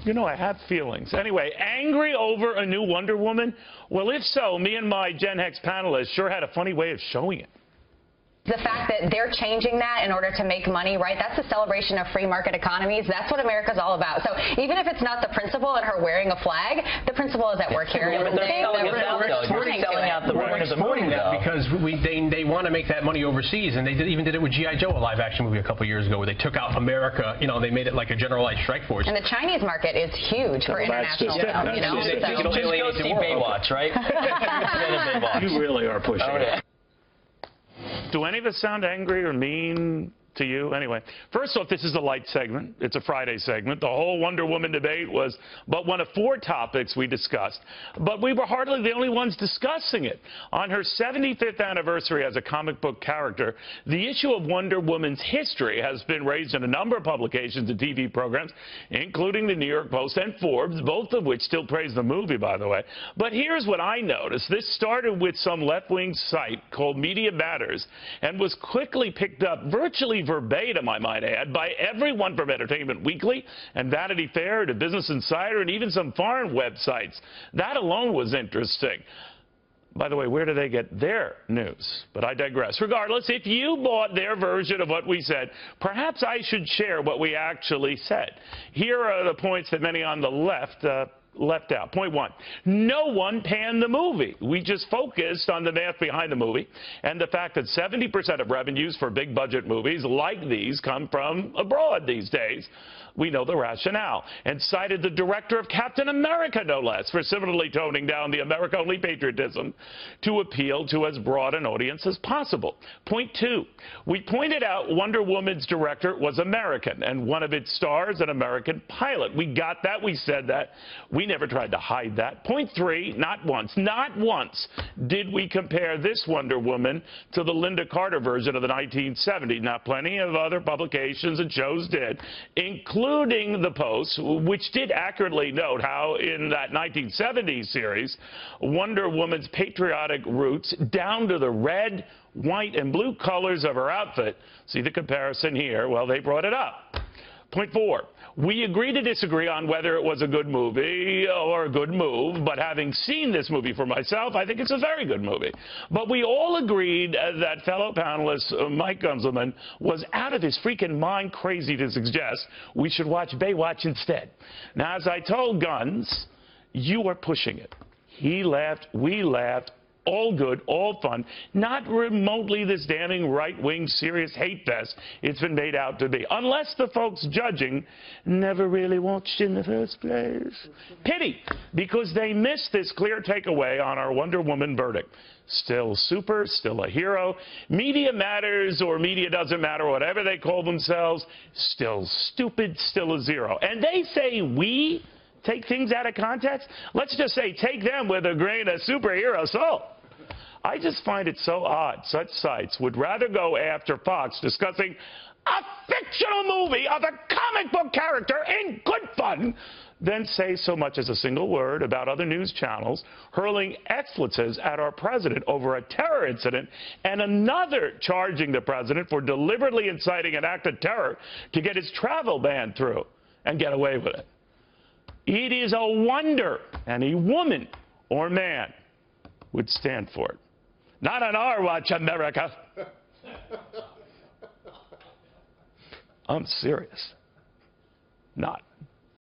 You know, I have feelings. Anyway, angry over a new Wonder Woman? Well, if so, me and my Gen X panelists sure had a funny way of showing it. The fact that they're changing that in order to make money, right? That's a celebration of free market economies. That's what America's all about. So even if it's not the principal and her wearing a flag, the principal is at work here. Yeah, but they're selling out the point of the movie, though. Because they want to make that money overseas, and they even did it with G.I. Joe, a live-action movie a couple years ago, where they took out America. You know, they made it like a generalized strike force. And the Chinese market is huge for international film. You know, just go see Baywatch, right? You really are pushing it. Do any of us sound angry or mean to you? Anyway, first off, this is a light segment. It's a Friday segment. The whole Wonder Woman debate was but one of 4 topics we discussed. But we were hardly the only ones discussing it. On her 75th anniversary as a comic book character, the issue of Wonder Woman's history has been raised in a number of publications and TV programs, including the New York Post and Forbes, both of which still praise the movie, by the way. But here's what I noticed. This started with some left-wing site called Media Matters and was quickly picked up virtually verbatim, I might add, by everyone from Entertainment Weekly and Vanity Fair to Business Insider and even some foreign websites. That alone was interesting. By the way, where do they get their news? But I digress. Regardless, if you bought their version of what we said, perhaps I should share what we actually said. Here are the points that many on the left left out. Point 1, no one panned the movie. We just focused on the math behind the movie and the fact that 70% of revenues for big budget movies like these come from abroad these days. We know the rationale and cited the director of Captain America, no less, for similarly toning down the America-only patriotism to appeal to as broad an audience as possible. Point 2, we pointed out Wonder Woman's director was American and one of its stars an American pilot. We got that. We said that. We never tried to hide that. Point 3, not once did we compare this Wonder Woman to the Linda Carter version of the 1970s. Now, plenty of other publications and shows did, including the Post, which did accurately note how in that 1970s series, Wonder Woman's patriotic roots down to the red, white, and blue colors of her outfit. See the comparison here? Well, they brought it up. Point 4, we agree to disagree on whether it was a good movie or a good move, but having seen this movie for myself, I think it's a very good movie. But we all agreed that fellow panelist Mike Gunzelman was out of his freaking mind crazy to suggest we should watch Baywatch instead. Now, as I told Guns, you are pushing it. He laughed, we laughed. All good, all fun, not remotely this damning right-wing serious hate fest it's been made out to be. Unless the folks judging never really watched in the first place. Pity, because they missed this clear takeaway on our Wonder Woman verdict. Still super, still a hero. Media matters or media doesn't matter, whatever they call themselves, still stupid, still a 0. And they say we take things out of context? Let's just say take them with a grain of superhero salt. I just find it so odd such sites would rather go after Fox discussing a fictional movie of a comic book character in good fun than say so much as a single word about other news channels hurling expletives at our president over a terror incident and another charging the president for deliberately inciting an act of terror to get his travel ban through and get away with it. It is a wonder any woman or man would stand for it. Not on our watch, America. I'm serious. Not.